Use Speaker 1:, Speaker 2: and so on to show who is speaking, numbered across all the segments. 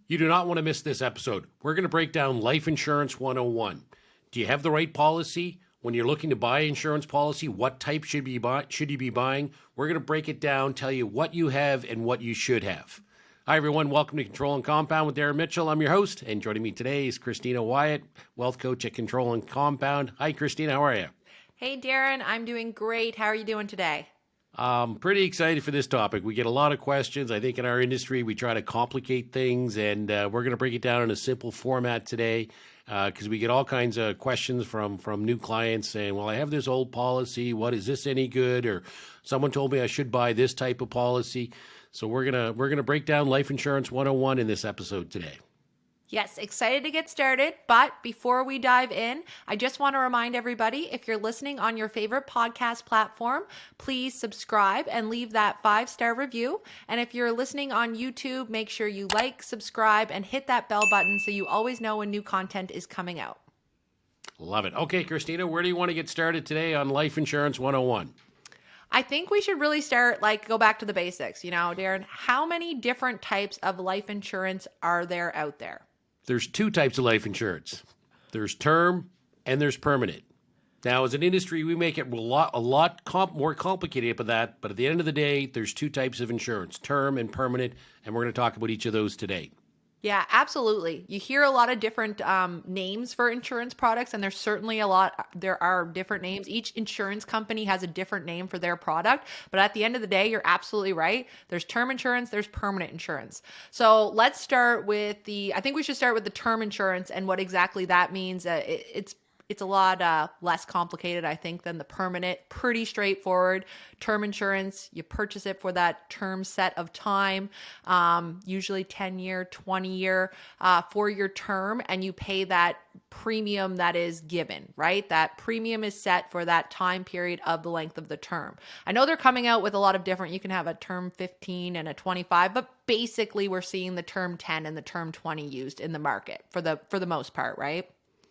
Speaker 1: You do not want to miss this episode. We're going to break down Life Insurance 101. Do you have the right policy? When you're looking to buy insurance policy, what type should you be buying? We're going to break it down, tell you what you have and what you should have. Hi, everyone. Welcome to Control and Compound with Darren Mitchell. I'm your host, and joining me today is Christina Wyatt, wealth coach at Control and Compound. Hi, Christina. How are you?
Speaker 2: Hey, Darren. I'm doing great. How are you doing today?
Speaker 1: I'm pretty excited for this topic. We get a lot of questions. I think in our industry, we try to complicate things, and we're going to break it down in a simple format today because we get all kinds of questions from new clients saying, well, I have this old policy. What, is this any good? Or someone told me I should buy this type of policy. So we're gonna break down Life Insurance 101 in this episode today.
Speaker 2: Yes, excited to get started. But before we dive in, I just want to remind everybody, if you're listening on your favorite podcast platform, please subscribe and leave that 5-star review. And if you're listening on YouTube, make sure you like, subscribe, and hit that bell button so you always know when new content is coming out.
Speaker 1: Love it. Okay, Christina, where do you want to get started today on Life Insurance 101?
Speaker 2: I think we should really start, go back to the basics. Darren, how many different types of life insurance are there out there?
Speaker 1: There's two types of life insurance. There's term and there's permanent. Now, as an industry, we make it a lot more complicated than that. But at the end of the day, there's two types of insurance, term and permanent. And we're going to talk about each of those today.
Speaker 2: Yeah, absolutely. You hear a lot of different names for insurance products, and there's certainly there are different names. Each insurance company has a different name for their product, but at the end of the day, you're absolutely right. There's term insurance, there's permanent insurance. So let's start with I think we should start with the term insurance and what exactly that means. It's a lot less complicated, I think, than the permanent. Pretty straightforward. Term insurance, you purchase it for that term set of time, usually 10-year, 20-year for your term, and you pay that premium that is given, right? That premium is set for that time period of the length of the term. I know they're coming out with a lot of different, you can have a term 15 and a 25, but basically we're seeing the term 10 and the term 20 used in the market for the most part, right?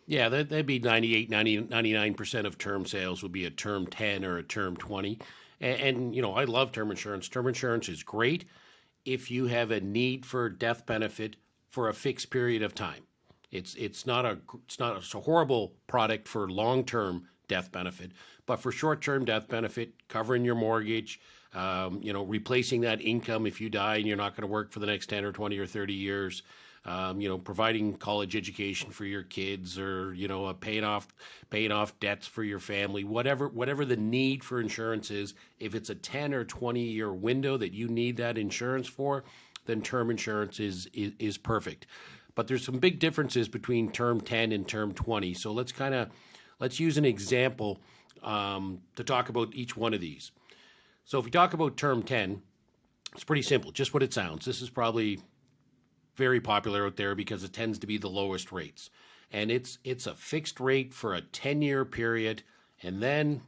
Speaker 1: Yeah, that'd be 99% of term sales would be a term 10 or a term 20. And I love term insurance. Term insurance is great if you have a need for death benefit for a fixed period of time. It's not a horrible product for long-term death benefit, but for short-term death benefit, covering your mortgage, replacing that income if you die and you're not going to work for the next 10 or 20 or 30 years, providing college education for your kids, or paying off debts for your family, whatever the need for insurance is. If it's a 10 or 20 year window that you need that insurance for, then term insurance is perfect. But there's some big differences between term 10 and term 20. So let's use an example to talk about each one of these. So if we talk about term 10, it's pretty simple, just what it sounds. This is probably very popular out there because it tends to be the lowest rates. And it's a fixed rate for a 10-year period, and then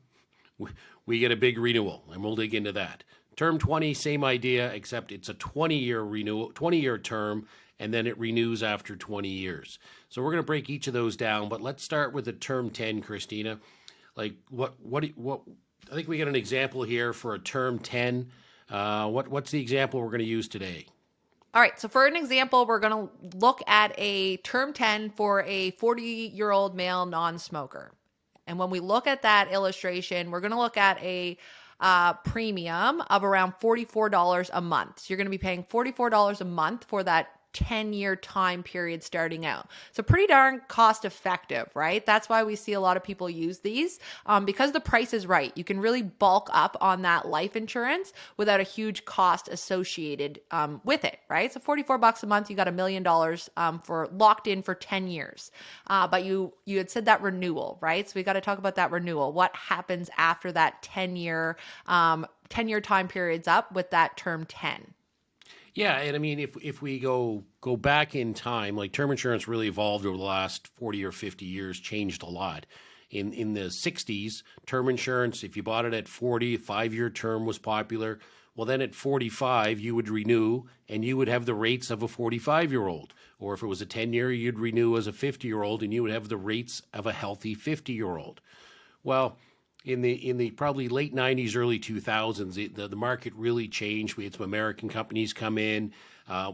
Speaker 1: we get a big renewal, and we'll dig into that. Term 20, same idea, except it's a 20-year term, and then it renews after 20 years. So we're going to break each of those down, but let's start with the term 10, Christina. What I think we got an example here for a term 10. What's the example we're going to use today?
Speaker 2: All right, so for an example, we're going to look at a term 10 for a 40-year-old male non-smoker. And when we look at that illustration, we're going to look at a premium of around $44 a month. So you're going to be paying $44 a month for that 10-year time period starting out. So pretty darn cost effective, right? That's why we see a lot of people use these because the price is right. You can really bulk up on that life insurance without a huge cost associated with it, right? So $44 a month, you got $1 million for locked in for 10 years. But you had said that renewal, right? So we got to talk about that renewal. What happens after that 10-year time period's up with that term 10?
Speaker 1: Yeah, and I mean, if we go back in time, like term insurance really evolved over the last 40 or 50 years, changed a lot. In the 60s, term insurance, if you bought it at 40, a 5-year term was popular. Well, then at 45, you would renew, and you would have the rates of a 45-year-old. Or if it was a 10-year, you'd renew as a 50-year-old, and you would have the rates of a healthy 50-year-old. Well, In the probably late 90s, early 2000s, the market really changed. We had some American companies come in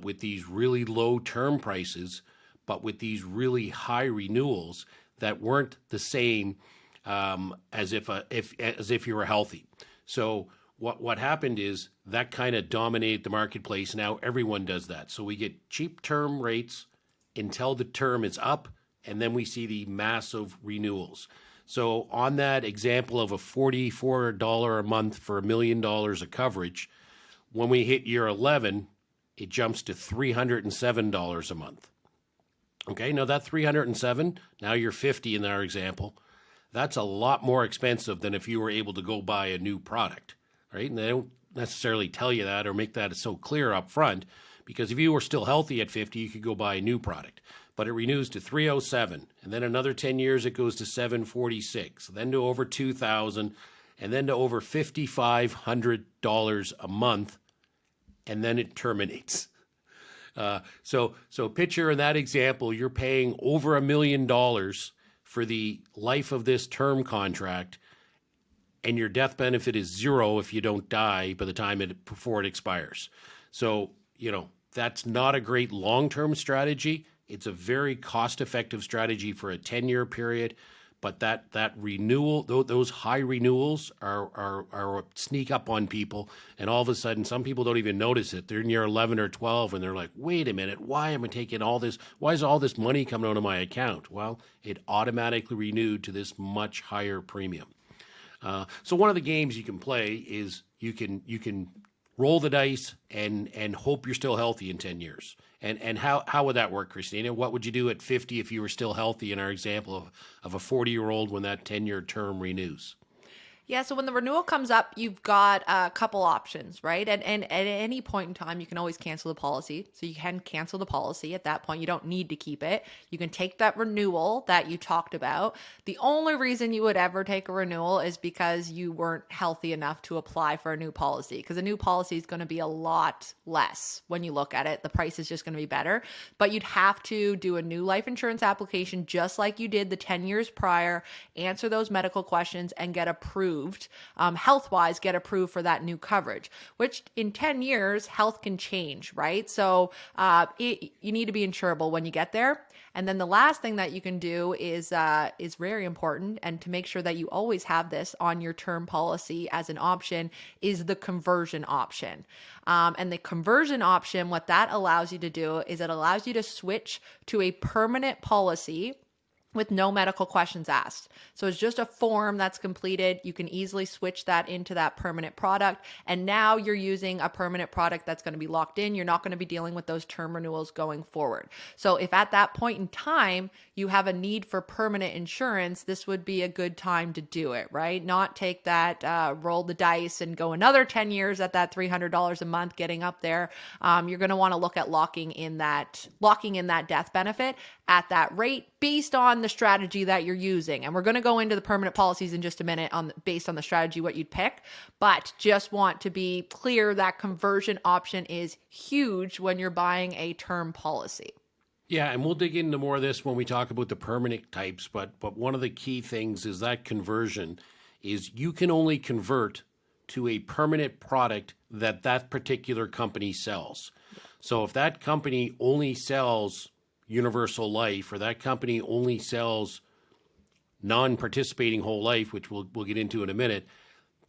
Speaker 1: with these really low term prices, but with these really high renewals that weren't the same as if you were healthy. So what happened is that kind of dominated the marketplace. Now everyone does that. So we get cheap term rates until the term is up, and then we see the massive renewals. So on that example of a $44 a month for $1 million of coverage, when we hit year 11, it jumps to $307 a month. Okay, now that 307, now you're 50 in our example. That's a lot more expensive than if you were able to go buy a new product, right? And they don't necessarily tell you that or make that so clear up front, because if you were still healthy at 50, you could go buy a new product. But it renews to 307, and then another 10 years it goes to 746, then to over 2,000, and then to over $5,500 a month, and then it terminates. So picture in that example, you're paying over $1 million for the life of this term contract, and your death benefit is zero if you don't die by the time before it expires. So, that's not a great long-term strategy. It's a very cost-effective strategy for a 10-year period, but that renewal, those high renewals are sneak up on people, and all of a sudden, some people don't even notice it. They're in year 11 or 12, and they're like, wait a minute, why am I taking all this? Why is all this money coming out of my account? Well, it automatically renewed to this much higher premium. So one of the games you can play is you can roll the dice and hope you're still healthy in 10 years. And how would that work, Christina? What would you do at 50 if you were still healthy in our example of a 40-year-old when that 10-year term renews?
Speaker 2: Yeah, so when the renewal comes up, you've got a couple options, right? And at any point in time, you can always cancel the policy. So you can cancel the policy at that point. You don't need to keep it. You can take that renewal that you talked about. The only reason you would ever take a renewal is because you weren't healthy enough to apply for a new policy, because a new policy is going to be a lot less when you look at it. The price is just going to be better, but you'd have to do a new life insurance application just like you did the 10 years prior, answer those medical questions, and get approved. Health-wise, get approved for that new coverage, which in 10 years, health can change, right? So you need to be insurable when you get there. And then the last thing that you can do is very important, and to make sure that you always have this on your term policy as an option, is the conversion option. And the conversion option, what that allows you to do is it allows you to switch to a permanent policy with no medical questions asked. So it's just a form that's completed. You can easily switch that into that permanent product. And now you're using a permanent product that's going to be locked in. You're not going to be dealing with those term renewals going forward. So if at that point in time you have a need for permanent insurance, this would be a good time to do it, right? Not take that, roll the dice and go another 10 years at that $300 a month getting up there. You're going to want to look at locking in that death benefit at that rate based on the strategy that you're using. And we're going to go into the permanent policies in just a minute based on the strategy, what you'd pick, but just want to be clear that conversion option is huge when you're buying a term policy.
Speaker 1: Yeah, and we'll dig into more of this when we talk about the permanent types, but one of the key things is that conversion is you can only convert to a permanent product that particular company sells. So if that company only sells universal life, or that company only sells non-participating whole life, which we'll get into in a minute,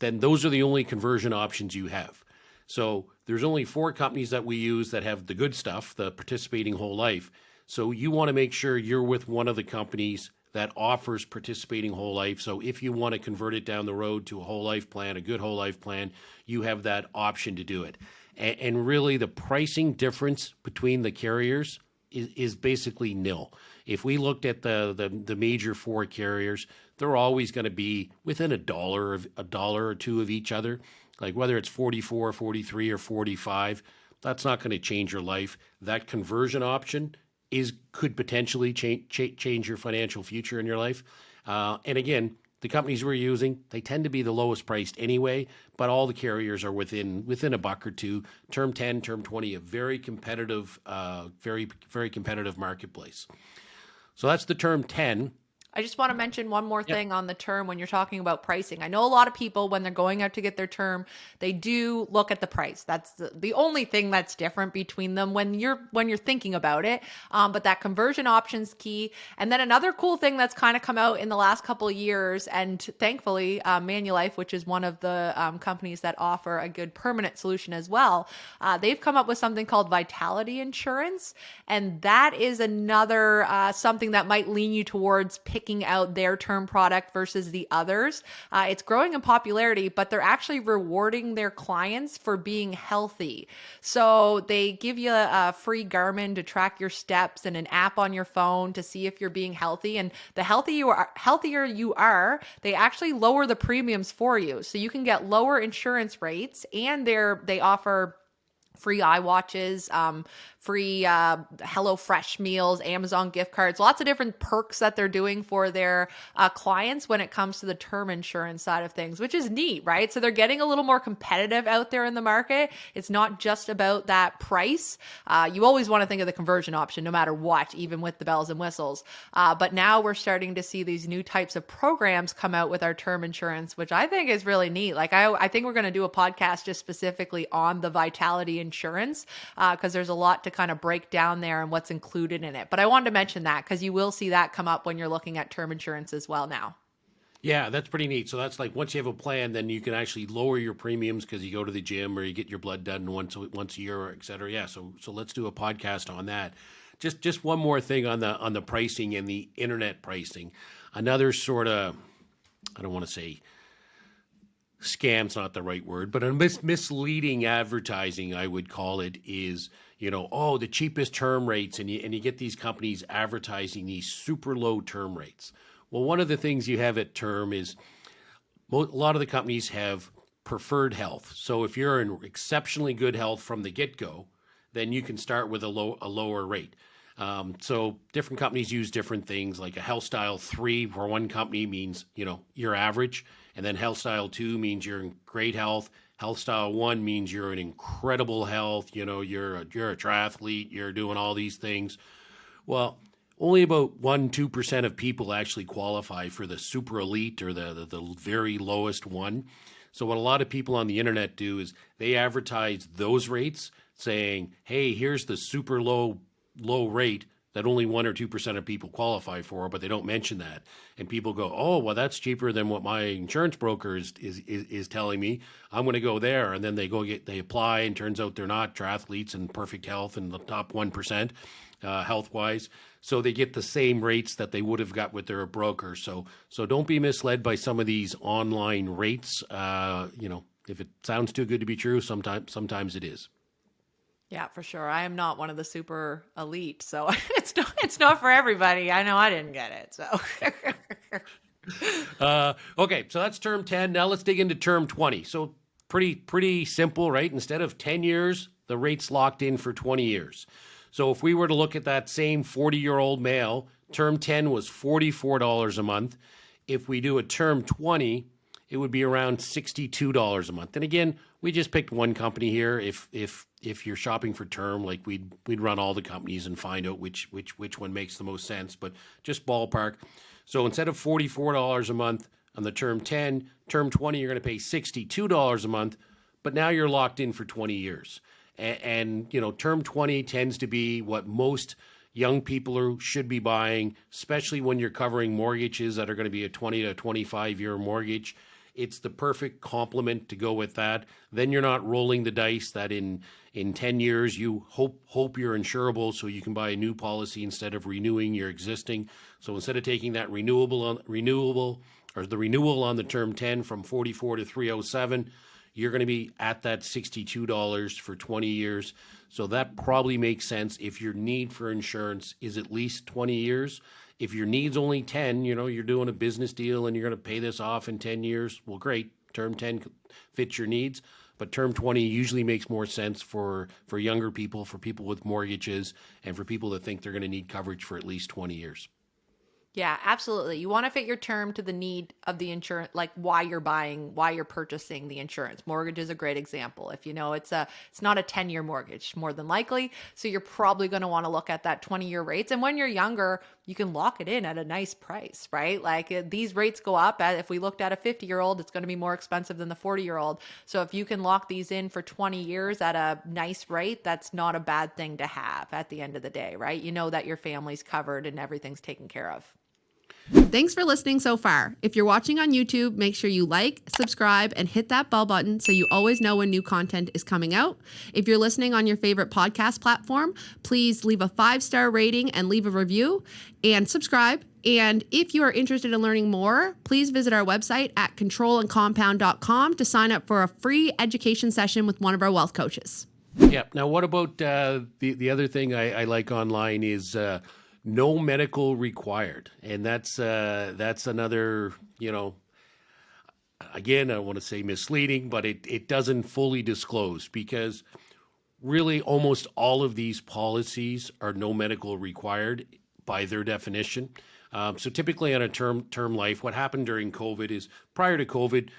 Speaker 1: then those are the only conversion options you have. So there's only 4 companies that we use that have the good stuff, the participating whole life. So you want to make sure you're with one of the companies that offers participating whole life. So if you want to convert it down the road to a whole life plan, a good whole life plan, you have that option to do it. And really the pricing difference between the carriers is basically nil. If we looked at the major 4 carriers, they're always going to be within a dollar or two of each other. Like whether it's 44, 43, or 45, that's not going to change your life. That conversion option could potentially change your financial future in your life. And again, the companies we're using, they tend to be the lowest priced anyway, but all the carriers are within a buck or two. Term 10, term 20, a very competitive, very competitive marketplace. So that's the term 10.
Speaker 2: I just want to mention one more
Speaker 1: Yep.
Speaker 2: thing on the term when you're talking about pricing. I know a lot of people, when they're going out to get their term, they do look at the price. That's the only thing that's different between them when you're thinking about it. But that conversion option's key. And then another cool thing that's kind of come out in the last couple of years, and thankfully, Manulife, which is one of the companies that offer a good permanent solution as well, they've come up with something called Vitality Insurance, and that is another something that might lean you towards picking out their term product versus the others. It's growing in popularity, but they're actually rewarding their clients for being healthy. So they give you a free Garmin to track your steps and an app on your phone to see if you're being healthy. And the healthier you are, they actually lower the premiums for you. So you can get lower insurance rates, and they offer free iWatches, free HelloFresh meals, Amazon gift cards, lots of different perks that they're doing for their clients when it comes to the term insurance side of things, which is neat, right? So they're getting a little more competitive out there in the market. It's not just about that price. You always want to think of the conversion option no matter what, even with the bells and whistles. But now we're starting to see these new types of programs come out with our term insurance, which I think is really neat. Like I think we're going to do a podcast just specifically on the Vitality Insurance because there's a lot to kind of break down there and what's included in it. But I wanted to mention that because you will see that come up when you're looking at term insurance as well now.
Speaker 1: Yeah, that's pretty neat. So that's like once you have a plan, then you can actually lower your premiums because you go to the gym or you get your blood done once a year, or et cetera. Yeah, so let's do a podcast on that. Just one more thing on the pricing and the internet pricing. Another sort of, I don't want to say scam's not the right word, but a misleading advertising, I would call it, is, oh, the cheapest term rates, and you get these companies advertising these super low term rates. Well, one of the things you have at term is a lot of the companies have preferred health. So if you're in exceptionally good health from the get-go, then you can start with a lower rate. So different companies use different things. Like a health style 3 for one company means you're average, and then health style 2 means you're in great health. Health style 1 means you're in incredible health. You're a triathlete. You're doing all these things. Well, only about 1-2% of people actually qualify for the super elite or the very lowest one. So what a lot of people on the internet do is they advertise those rates, saying, "Hey, here's the super low rate that only 1 or 2% of people qualify for," but they don't mention that. And people go, "Oh, well, that's cheaper than what my insurance broker is telling me. I'm going to go there." And then they apply, and turns out they're not triathletes and perfect health and the top 1% health wise. So they get the same rates that they would have got with their broker. So don't be misled by some of these online rates. If it sounds too good to be true, sometimes it is.
Speaker 2: Yeah, for sure. I am not one of the super elite, so it's not for everybody. I know I didn't get it. So
Speaker 1: Okay, so that's term 10. Now let's dig into term 20. So pretty simple, right? Instead of 10 years, the rate's locked in for 20 years. So if we were to look at that same 40-year-old male, term 10 was $44 a month. If we do a term 20, it would be around $62 a month. And again, we just picked one company here. If you're shopping for term, like we'd run all the companies and find out which one makes the most sense, but just ballpark. So instead of $44 a month on the term 10, term 20, you're going to pay $62 a month, but now you're locked in for 20 years. And term 20 tends to be what most young people should be buying, especially when you're covering mortgages that are going to be a 20 to 25-year mortgage. It's the perfect complement to go with that. Then you're not rolling the dice that in 10 years you hope you're insurable so you can buy a new policy instead of renewing your existing. So instead of taking that renewal on the term 10 from 44 to 307, you're going to be at that $62 for 20 years. So that probably makes sense if your need for insurance is at least 20 years. If your need's only 10, you're doing a business deal and you're going to pay this off in 10 years, well, great. Term 10 fits your needs. But term 20 usually makes more sense for younger people, for people with mortgages, and for people that think they're going to need coverage for at least 20 years.
Speaker 2: Yeah, absolutely. You want to fit your term to the need of the insurance, like why you're buying, why you're purchasing the insurance. Mortgage is a great example. If you know it's not a 10-year mortgage, more than likely. So you're probably going to want to look at that 20-year rates. And when you're younger, you can lock it in at a nice price, right? Like these rates go up. If we looked at a 50-year-old, it's going to be more expensive than the 40-year-old. So if you can lock these in for 20 years at a nice rate, that's not a bad thing to have at the end of the day, right? You know that your family's covered and everything's taken care of.
Speaker 3: Thanks for listening so far. If you're watching on YouTube, make sure you like, subscribe, and hit that bell button so you always know when new content is coming out. If you're listening on your favorite podcast platform, please leave a 5-star rating and leave a review and subscribe. And if you are interested in learning more, please visit our website at controlandcompound.com to sign up for a free education session with one of our wealth coaches.
Speaker 1: Yeah. Now, what about the other thing I like online is no medical required, and that's another, again, I want to say misleading, but it doesn't fully disclose, because really almost all of these policies are no medical required by their definition. So typically on a term life, what happened during COVID is, prior to COVID,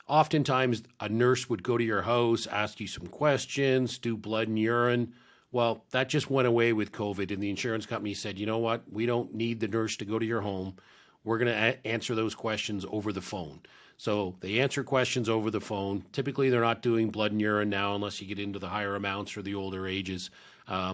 Speaker 1: oftentimes a nurse would go to your house, ask you some questions, do blood and urine. Well, that just went away with COVID, and the insurance company said, you know what, we don't need the nurse to go to your home. We're going to answer those questions over the phone. So they answer questions over the phone. Typically, they're not doing blood and urine now unless you get into the higher amounts or the older ages.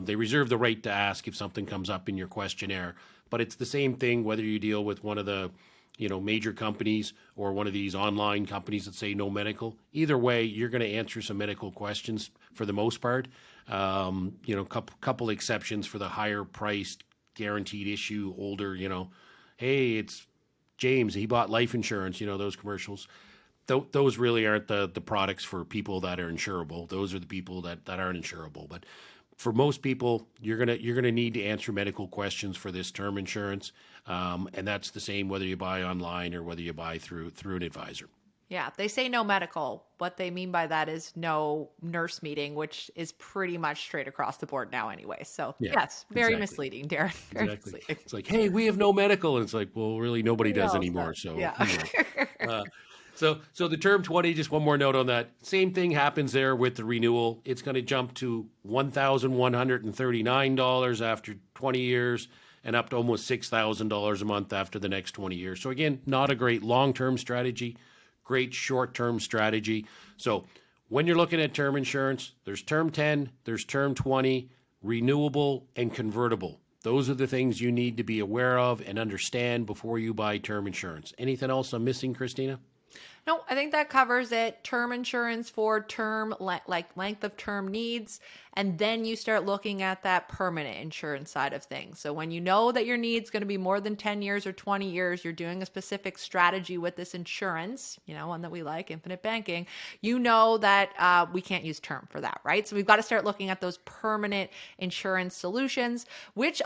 Speaker 1: They reserve the right to ask if something comes up in your questionnaire. But it's the same thing whether you deal with one of the major companies or one of these online companies that say no medical. Either way, you're going to answer some medical questions for the most part. Couple exceptions for the higher priced guaranteed issue, older, hey, it's James, he bought life insurance, those commercials. Those really aren't the products for people that are insurable. Those are the people that aren't insurable. But for most people, you're gonna need to answer medical questions for this term insurance, and that's the same whether you buy online or whether you buy through an advisor.
Speaker 2: Yeah, they say no medical. What they mean by that is no nurse meeting, which is pretty much straight across the board now anyway. So
Speaker 1: Yeah,
Speaker 2: yes, very
Speaker 1: exactly.
Speaker 2: misleading, Darren. Very
Speaker 1: Exactly.
Speaker 2: misleading.
Speaker 1: It's like, hey, we have no medical, and it's like, well, really, nobody
Speaker 2: We
Speaker 1: does
Speaker 2: all
Speaker 1: anymore.
Speaker 2: said,
Speaker 1: So,
Speaker 2: yeah.
Speaker 1: So the term 20, just one more note on that. Same thing happens there with the renewal. It's going to jump to $1,139 after 20 years and up to almost $6,000 a month after the next 20 years. So again, not a great long-term strategy, great short-term strategy. So when you're looking at term insurance, there's term 10, there's term 20, renewable and convertible. Those are the things you need to be aware of and understand before you buy term insurance. Anything else I'm missing, Christina?
Speaker 2: No, I think that covers it. Term insurance for term, like length of term needs. And then you start looking at that permanent insurance side of things. So when you know that your need's going to be more than 10 years or 20 years, you're doing a specific strategy with this insurance, one that we like, infinite banking, you know that we can't use term for that, right? So we've got to start looking at those permanent insurance solutions, which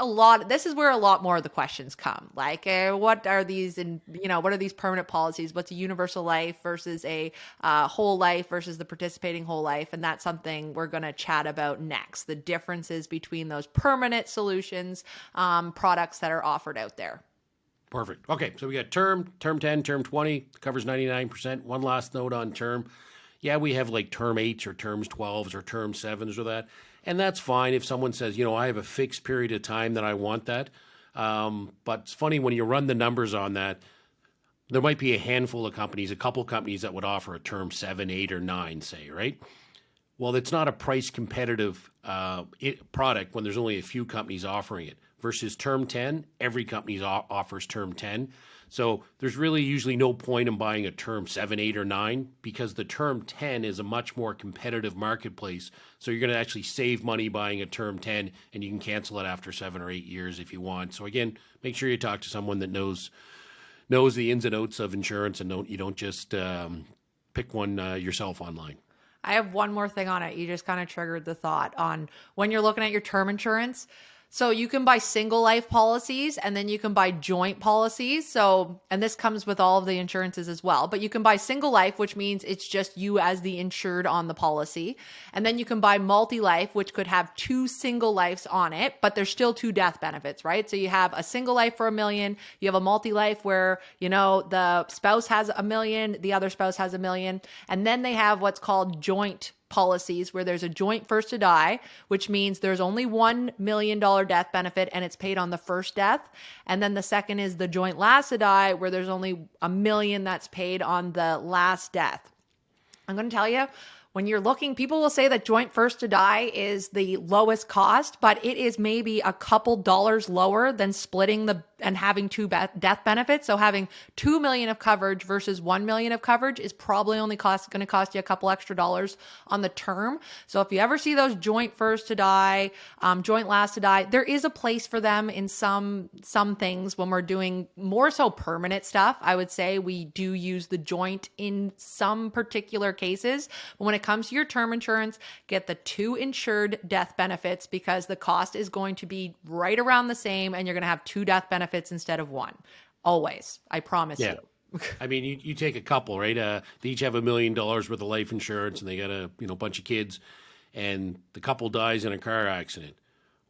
Speaker 2: this is where a lot more of the questions come. Like, what are these, what are these permanent policies? What's a universal life versus a whole life versus the participating whole life? And that's something we're going to chat about next, the differences between those permanent solutions, products that are offered out there.
Speaker 1: Perfect. Okay, so we got term 10, term 20, covers 99%. One last note on term. Yeah, we have like term 8s or terms 12s or term 7s or that. And that's fine if someone says, I have a fixed period of time that I want that. But it's funny when you run the numbers on that, there might be a handful of companies, a couple companies that would offer a term 7, 8, or 9, say, right? Well, it's not a price competitive product when there's only a few companies offering it. Versus term 10, every company offers term 10. So there's really usually no point in buying a term 7, 8, or 9 because the term 10 is a much more competitive marketplace. So you're going to actually save money buying a term 10 and you can cancel it after 7 or 8 years if you want. So again, make sure you talk to someone that knows the ins and outs of insurance and you don't just pick one yourself online.
Speaker 2: I have one more thing on it. You just kind of triggered the thought on when you're looking at your term insurance. So you can buy single life policies and then you can buy joint policies. So, and this comes with all of the insurances as well, but you can buy single life, which means it's just you as the insured on the policy. And then you can buy multi-life, which could have 2 single lives on it, but there's still 2 death benefits, right? So you have a single life for $1 million. You have a multi-life where, the spouse has $1 million, the other spouse has $1 million. And then they have what's called joint policies where there's a joint first to die, which means there's only $1 million death benefit and it's paid on the first death. And then the second is the joint last to die where there's only $1 million that's paid on the last death. I'm going to tell you, when you're looking, people will say that joint first to die is the lowest cost, but it is maybe a couple dollars lower than splitting and having 2 death benefits. So having $2 million of coverage versus $1 million of coverage is probably only going to cost you a couple extra dollars on the term. So if you ever see those joint first to die, joint last to die, there is a place for them in some things. When we're doing more so permanent stuff, I would say we do use the joint in some particular cases. But when it comes to your term insurance, get the 2 insured death benefits because the cost is going to be right around the same and you're going to have 2 death benefits instead of 1. Always. I promise you.
Speaker 1: I mean, you take a couple, right? They each have $1 million worth of life insurance and they got a bunch of kids and the couple dies in a car accident.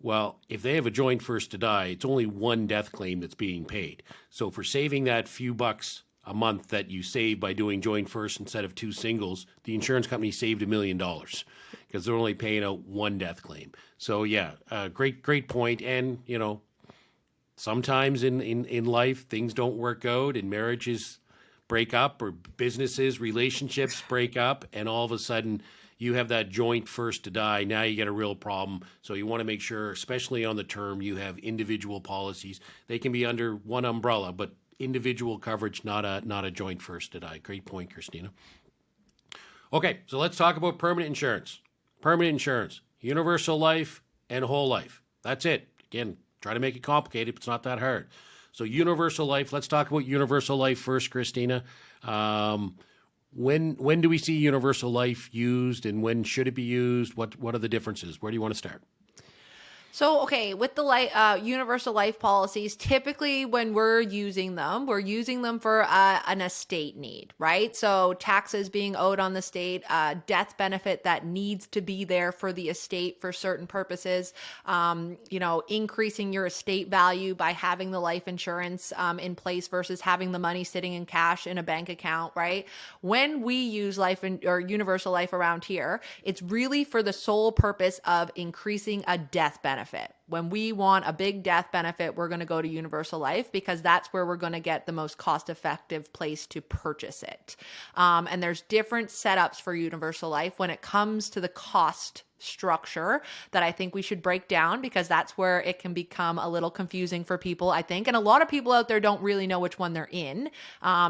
Speaker 1: Well, if they have a joint first to die, it's only 1 death claim that's being paid. So for saving that few bucks a month that you save by doing joint first instead of 2 singles, the insurance company saved $1 million because they're only paying out 1 death claim. So yeah, great point. And sometimes in life things don't work out and marriages break up or businesses, relationships break up, and all of a sudden you have that joint first to die. Now you get a real problem. So you want to make sure, especially on the term, you have individual policies. They can be under one umbrella, but individual coverage, not a joint first to die. Great point, Christina. Okay, so let's talk about permanent insurance. Permanent insurance, universal life and whole life. That's it. Again, try to make it complicated, but it's not that hard. So universal life, let's talk about universal life first, Christina. When do we see universal life used and when should it be used? What are the differences? Where do you want to start?
Speaker 2: So, okay, with the universal life policies, typically when we're using them for an estate need, right? So taxes being owed on the estate, death benefit that needs to be there for the estate for certain purposes, increasing your estate value by having the life insurance in place versus having the money sitting in cash in a bank account, right? When we use or universal life around here, it's really for the sole purpose of increasing a death benefit. When we want a big death benefit, we're going to go to universal life because that's where we're going to get the most cost-effective place to purchase it. And there's different setups for universal life when it comes to the cost structure that I think we should break down because that's where it can become a little confusing for people, I think. And a lot of people out there don't really know which one they're in.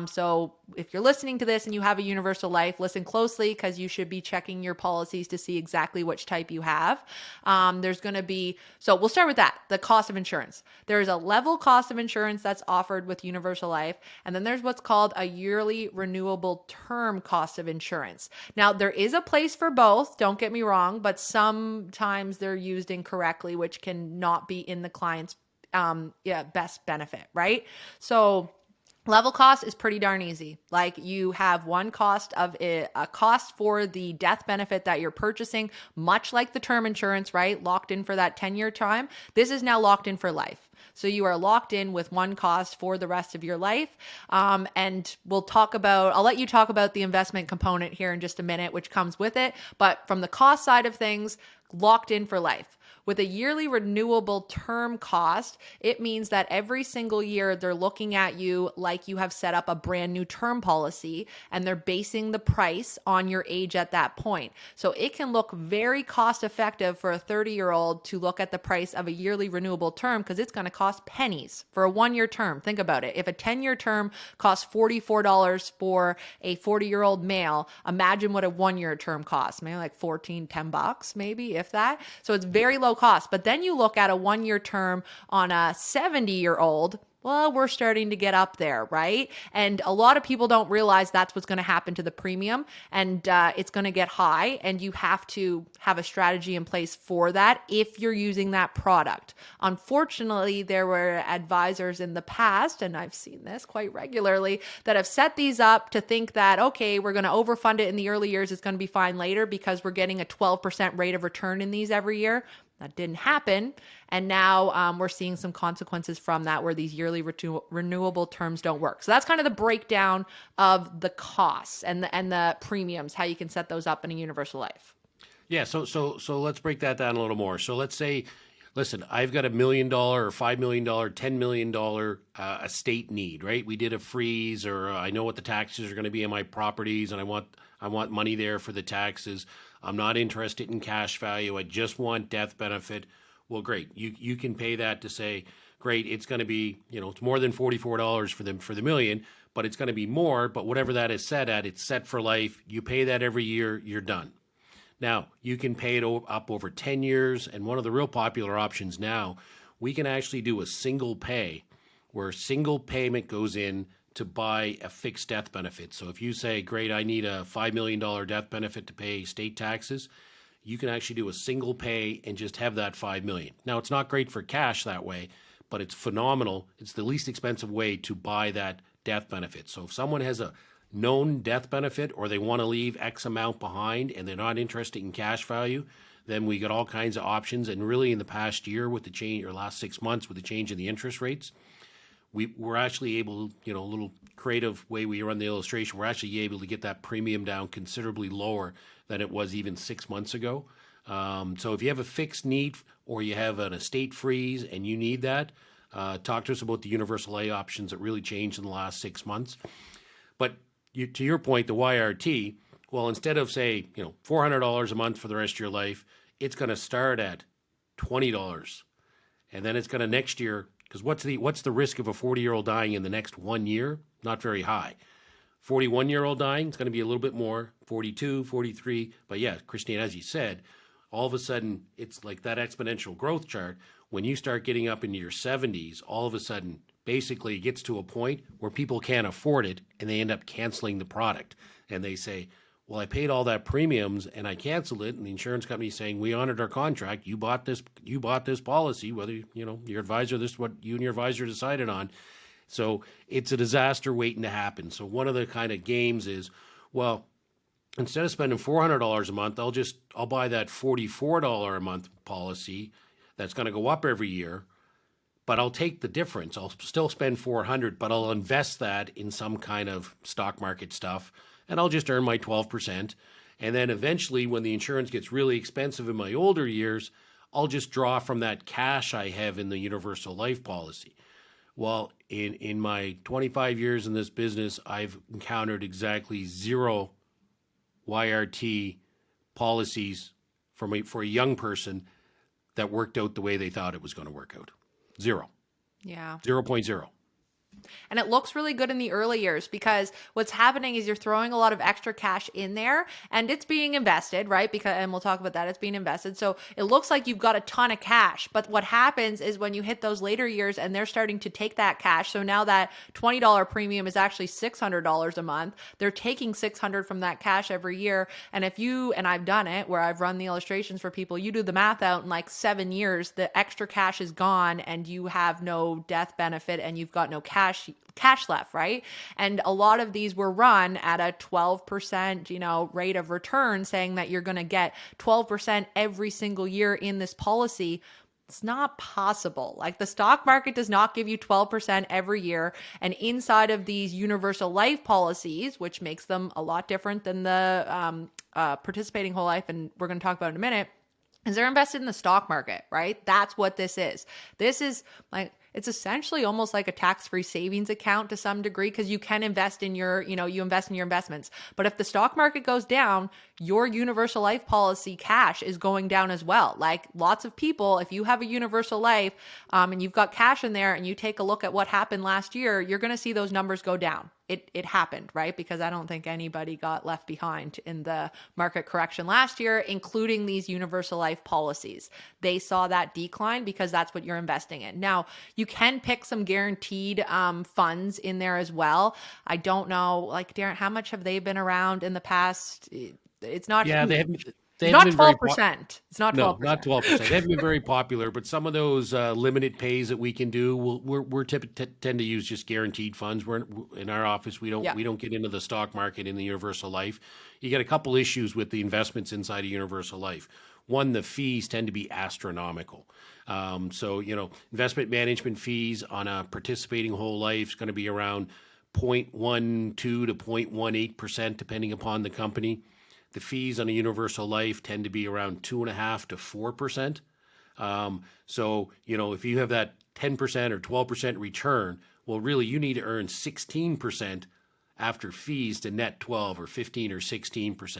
Speaker 2: So if you're listening to this and you have a universal life, listen closely because you should be checking your policies to see exactly which type you have. There's going to be, so we'll start with that, the cost of insurance. There is a level cost of insurance that's offered with universal life. And then there's what's called a yearly renewable term cost of insurance. Now there is a place for both, don't get me wrong, but sometimes they're used incorrectly, which can not be in the client's best benefit, right? So level cost is pretty darn easy. Like you have one cost of a cost for the death benefit that you're purchasing, much like the term insurance, right? Locked in for that 10-year time. This is now locked in for life. So you are locked in with one cost for the rest of your life. And I'll let you talk about the investment component here in just a minute, which comes with it. But from the cost side of things, locked in for life. With a yearly renewable term cost, it means that every single year they're looking at you like you have set up a brand new term policy and they're basing the price on your age at that point. So it can look very cost effective for a 30-year-old to look at the price of a yearly renewable term because it's going to cost pennies for a 1-year term. Think about it. If a 10-year term costs $44 for a 40-year-old male, imagine what a 1-year term costs. Maybe like $10 maybe, if that. So it's very low low cost. But then you look at a 1-year term on a 70-year-old, well, we're starting to get up there, right? And a lot of people don't realize that's what's going to happen to the premium, and it's going to get high, and you have to have a strategy in place for that if you're using that product. Unfortunately, there were advisors in the past, and I've seen this quite regularly, that have set these up to think that, okay, we're going to overfund it in the early years, it's going to be fine later because we're getting a 12% rate of return in these every year. That didn't happen. And now we're seeing some consequences from that where these yearly renewable terms don't work. So that's kind of the breakdown of the costs and the premiums, how you can set those up in a universal life.
Speaker 1: Yeah, so let's break that down a little more. So let's say, listen, I've got $1 million or $5 million, $10 million estate need, right? We did a freeze, or I know what the taxes are going to be on my properties, and I want money there for the taxes. I'm not interested in cash value. I just want death benefit. Well, great. You can pay that to say, great, it's going to be, it's more than $44 for the million, but it's going to be more. But whatever that is set at, it's set for life. You pay that every year, you're done. Now, you can pay it up over 10 years. And one of the real popular options now, we can actually do a single pay where a single payment goes in to buy a fixed death benefit. So if you say, great, I need a $5 million death benefit to pay state taxes, you can actually do a single pay and just have that $5 million. Now, it's not great for cash that way, but it's phenomenal. It's the least expensive way to buy that death benefit. So if someone has a known death benefit, or they want to leave X amount behind and they're not interested in cash value, then we got all kinds of options. And really in the past year with the change, or last 6 months with the change in the interest rates, we're actually able, a little creative way we run the illustration, we're actually able to get that premium down considerably lower than it was even 6 months ago. So if you have a fixed need, or you have an estate freeze and you need that, talk to us about the universal A options that really changed in the last 6 months. But to your point, the YRT, well, instead of say, $400 a month for the rest of your life, it's going to start at $20. And then it's going to next year, because what's the risk of a 40-year-old dying in the next 1 year? Not very high. 41-year-old dying, it's going to be a little bit more, 42, 43. But yeah, Christine, as you said, all of a sudden, it's like that exponential growth chart. When you start getting up into your 70s, all of a sudden, basically it gets to a point where people can't afford it and they end up canceling the product. And they say, well, I paid all that premiums and I canceled it. And the insurance company is saying, we honored our contract. You bought this policy, whether, your advisor, this is what you and your advisor decided on. So it's a disaster waiting to happen. So one of the kind of games is, well, instead of spending $400 a month, I'll buy that $44 a month policy that's going to go up every year, but I'll take the difference. I'll still spend $400, but I'll invest that in some kind of stock market stuff, and I'll just earn my 12%. And then eventually, when the insurance gets really expensive in my older years, I'll just draw from that cash I have in the universal life policy. Well, in my 25 years in this business, I've encountered exactly zero YRT policies for a young person that worked out the way they thought it was going to work out. Zero.
Speaker 2: Yeah.
Speaker 1: 0.0.
Speaker 2: And it looks really good in the early years because what's happening is you're throwing a lot of extra cash in there and it's being invested, right? And we'll talk about that. It's being invested. So it looks like you've got a ton of cash. But what happens is when you hit those later years and they're starting to take that cash. So now that $20 premium is actually $600 a month. They're taking $600 from that cash every year. And and I've done it where I've run the illustrations for people, you do the math out in like 7 years, the extra cash is gone and you have no death benefit and you've got no cash left, right? And a lot of these were run at a 12%, rate of return, saying that you're going to get 12% every single year in this policy. It's not possible. Like the stock market does not give you 12% every year. And inside of these universal life policies, which makes them a lot different than the participating whole life, and we're going to talk about in a minute, is they're invested in the stock market, right? That's what this is. This is like, it's essentially almost like a tax-free savings account to some degree because you can invest in you invest in your investments. But if the stock market goes down, your universal life policy cash is going down as well. Like lots of people, if you have a universal life and you've got cash in there and you take a look at what happened last year, you're going to see those numbers go down. it happened, right? Because I don't think anybody got left behind in the market correction last year, including these universal life policies. They saw that decline because that's what you're investing in. Now, you can pick some guaranteed funds in there as well. I don't know, like Darren, how much have they been around in the past? It's not
Speaker 1: Yeah,
Speaker 2: huge.
Speaker 1: they
Speaker 2: It's
Speaker 1: haven't
Speaker 2: not
Speaker 1: been very
Speaker 2: 12%. It's not
Speaker 1: no,
Speaker 2: 12%.
Speaker 1: not 12%. They haven't been very popular, but some of those limited pays that we can do, tend to use just guaranteed funds. We're in our office.
Speaker 2: Yeah.
Speaker 1: We don't get into the stock market in the universal life. You get a couple issues with the investments inside of universal life. One, the fees tend to be astronomical. So investment management fees on a participating whole life is going to be around 0.12 to 0.18%, depending upon the company. The fees on a universal life tend to be around 2.5% to 4%. So, if you have that 10% or 12% return, well, really, you need to earn 16% after fees to net 12 or 15 or 16%.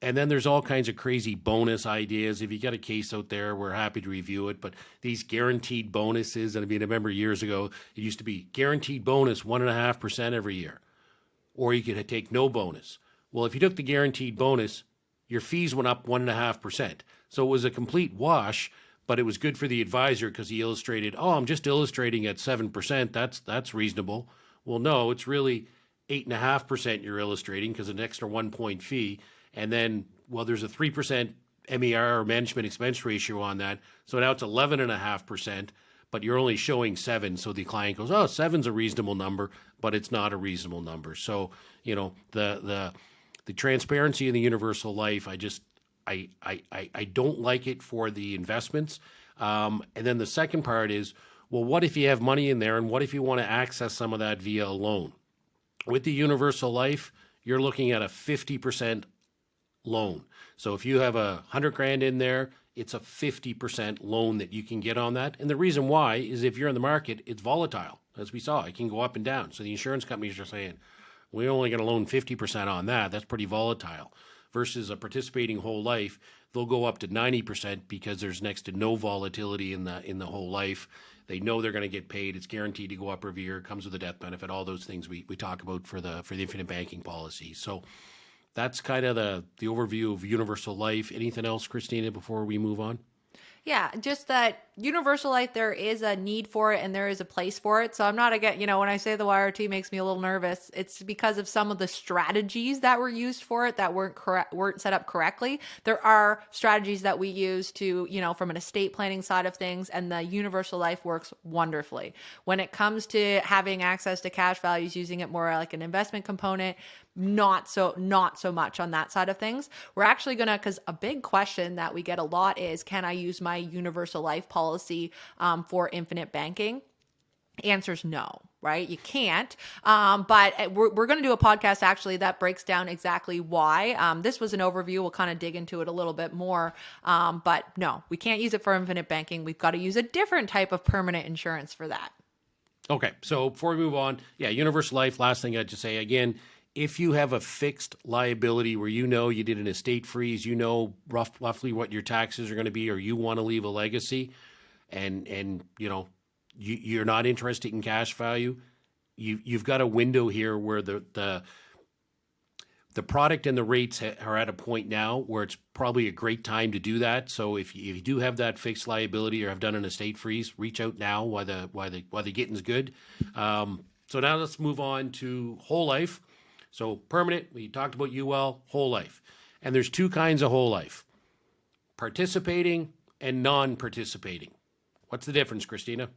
Speaker 1: And then there's all kinds of crazy bonus ideas. If you got a case out there, we're happy to review it. But these guaranteed bonuses, and I remember years ago, it used to be guaranteed bonus 1.5% every year, or you could take no bonus. Well, if you took the guaranteed bonus, your fees went up 1.5%. So it was a complete wash, but it was good for the advisor because he illustrated, oh, I'm just illustrating at 7%. That's reasonable. Well, no, it's really 8.5% you're illustrating because an extra 1 point fee. And then, well, there's a 3% MER or management expense ratio on that. So now it's 11.5%, but you're only showing 7. So the client goes, oh, 7's a reasonable number, but it's not a reasonable number. So, the transparency in the universal life, I don't like it for the investments. And then the second part is, well, what if you have money in there, and what if you want to access some of that via a loan? With the universal life, you're looking at a 50% loan. So if you have $100,000 in there, it's a 50% loan that you can get on that. And the reason why is if you're in the market, it's volatile. As we saw, it can go up and down. So the insurance companies are saying, we're only going to loan 50% on that. That's pretty volatile. Versus a participating whole life, they'll go up to 90% because there's next to no volatility in the whole life. They know they're going to get paid. It's guaranteed to go up every year. It comes with a death benefit. All those things we talk about for the infinite banking policy. So that's kind of the overview of universal life. Anything else, Christina, before we move on?
Speaker 2: Yeah, just that universal life, there is a need for it and there is a place for it. So I'm not again, when I say the YRT makes me a little nervous, it's because of some of the strategies that were used for it that weren't set up correctly. There are strategies that we use to, from an estate planning side of things, and the universal life works wonderfully. When it comes to having access to cash values, using it more like an investment component, not so much on that side of things. We're actually because a big question that we get a lot is, can I use my universal life policy for infinite banking? Answer's no, right? You can't. But we're going to do a podcast actually that breaks down exactly why. This was an overview. We'll kind of dig into it a little bit more. But no, we can't use it for infinite banking. We've got to use a different type of permanent insurance for that.
Speaker 1: Okay. So before we move on, universal life, last thing I'd just say again, if you have a fixed liability where you did an estate freeze, roughly what your taxes are going to be, or you want to leave a legacy, and you're not interested in cash value, you've got a window here where the product and the rates are at a point now where it's probably a great time to do that. So if you do have that fixed liability or have done an estate freeze, reach out now while the getting's good. So now let's move on to whole life. So permanent, we talked about UL, whole life. And there's two kinds of whole life: participating and non-participating. What's the difference, Christina?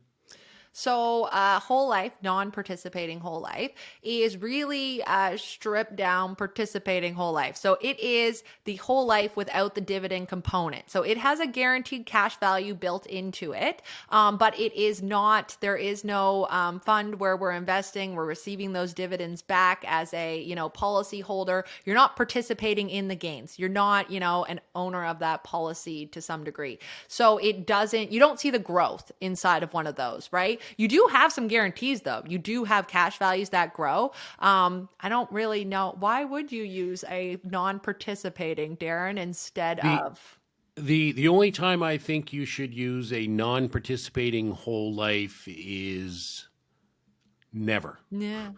Speaker 2: So whole life, non-participating whole life, is really stripped down participating whole life. So it is the whole life without the dividend component. So it has a guaranteed cash value built into it, but it is not, there is no fund where we're investing, we're receiving those dividends back as a, policy holder. You're not participating in the gains. You're not, an owner of that policy to some degree. So you don't see the growth inside of one of those, right? You do have some guarantees though. You do have cash values that grow. I don't really know. Why would you use a non-participating, Darren, instead of?
Speaker 1: The only time I think you should use a non-participating whole life is Never.
Speaker 2: Yeah.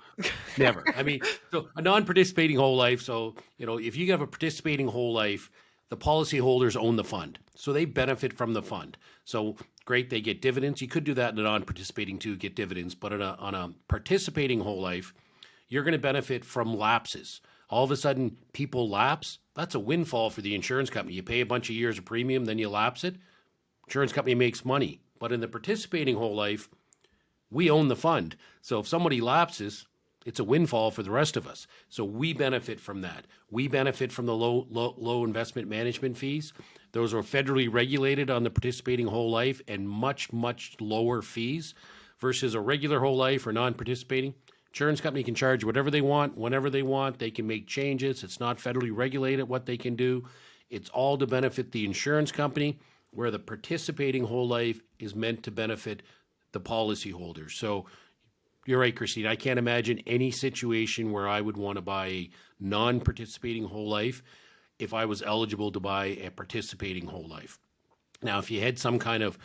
Speaker 1: Never. I mean, so a non-participating whole life. So, if you have a participating whole life, the policyholders own the fund. So they benefit from the fund. So great, they get dividends. You could do that in a non-participating too, get dividends. But on a participating whole life, you're going to benefit from lapses. All of a sudden, people lapse. That's a windfall for the insurance company. You pay a bunch of years of premium, then you lapse it. Insurance company makes money. But in the participating whole life, we own the fund. So if somebody lapses, it's a windfall for the rest of us. So we benefit from that. We benefit from the low investment management fees. Those are federally regulated on the participating whole life and much, much lower fees versus a regular whole life or non-participating. Insurance company can charge whatever they want, whenever they want. They can make changes. It's not federally regulated what they can do. It's all to benefit the insurance company, where the participating whole life is meant to benefit the policyholders. So you're right, Christine. I can't imagine any situation where I would want to buy a non-participating whole life if I was eligible to buy a participating whole life. Now, if you had some kind of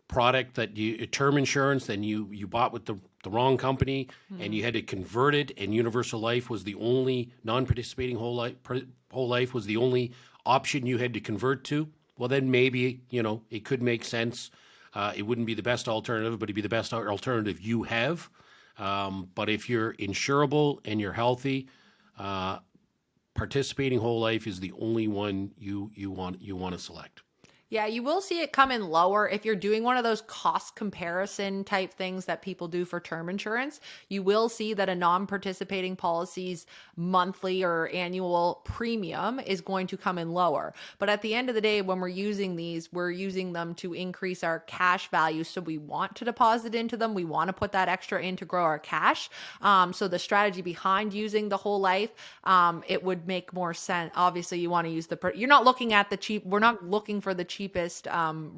Speaker 1: product that term insurance, then you bought with the wrong company and you had to convert it, and universal life was the only non-participating whole life was the only option you had to convert to, well, then maybe, it could make sense. It wouldn't be the best alternative, but it'd be the best alternative you have. But if you're insurable and you're healthy, participating whole life is the only one you want to select.
Speaker 2: Yeah, you will see it come in lower if you're doing one of those cost comparison type things that people do for term insurance. You will see that a non-participating policy's monthly or annual premium is going to come in lower. But at the end of the day, when we're using these, we're using them to increase our cash value. So we want to deposit into them. We want to put that extra in to grow our cash. So the strategy behind using the whole life, it would make more sense. Obviously, you want to use you're not looking at the cheap. We're not looking for the cheapest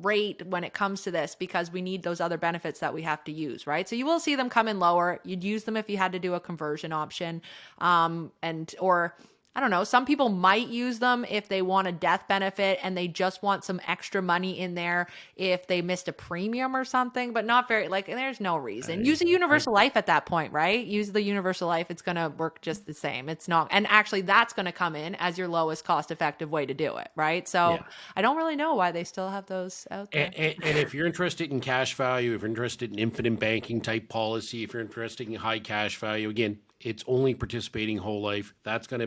Speaker 2: rate when it comes to this, because we need those other benefits that we have to use, right? So you will see them come in lower. You'd use them if you had to do a conversion option, or I don't know, some people might use them if they want a death benefit and they just want some extra money in there if they missed a premium or something, but not very, there's no reason. Use a universal life at that point, right? Use the universal life. It's going to work just the same. It's not, and actually that's going to come in as your lowest cost effective way to do it, right? So yeah. I don't really know why they still have those out there.
Speaker 1: And if you're interested in cash value, if you're interested in infinite banking type policy, if you're interested in high cash value, again, it's only participating whole life. That's gonna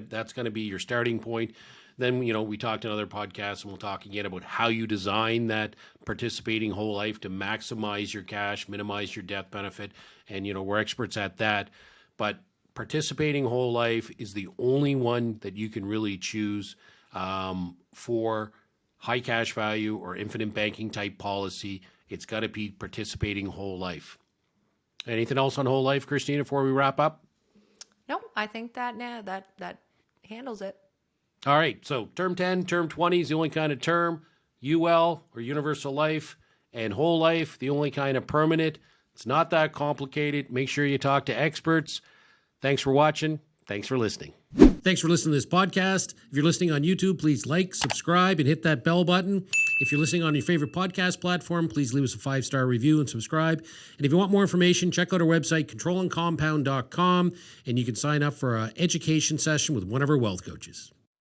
Speaker 1: be your starting point. Then we talked in other podcasts, and we'll talk again about how you design that participating whole life to maximize your cash, minimize your death benefit, and we're experts at that. But participating whole life is the only one that you can really choose for high cash value or infinite banking type policy. It's got to be participating whole life. Anything else on whole life, Christina, before we wrap up?
Speaker 2: No, I think that that handles it.
Speaker 1: All right. So term 10, term 20 is the only kind of term. UL or universal life, and whole life, the only kind of permanent. It's not that complicated. Make sure you talk to experts. Thanks for watching. Thanks for listening. Thanks for listening to this podcast. If you're listening on YouTube, please like, subscribe, and hit that bell button. If you're listening on your favorite podcast platform, please leave us a 5-star review and subscribe. And if you want more information, check out our website, controllandcompound.com, and you can sign up for an education session with one of our wealth coaches.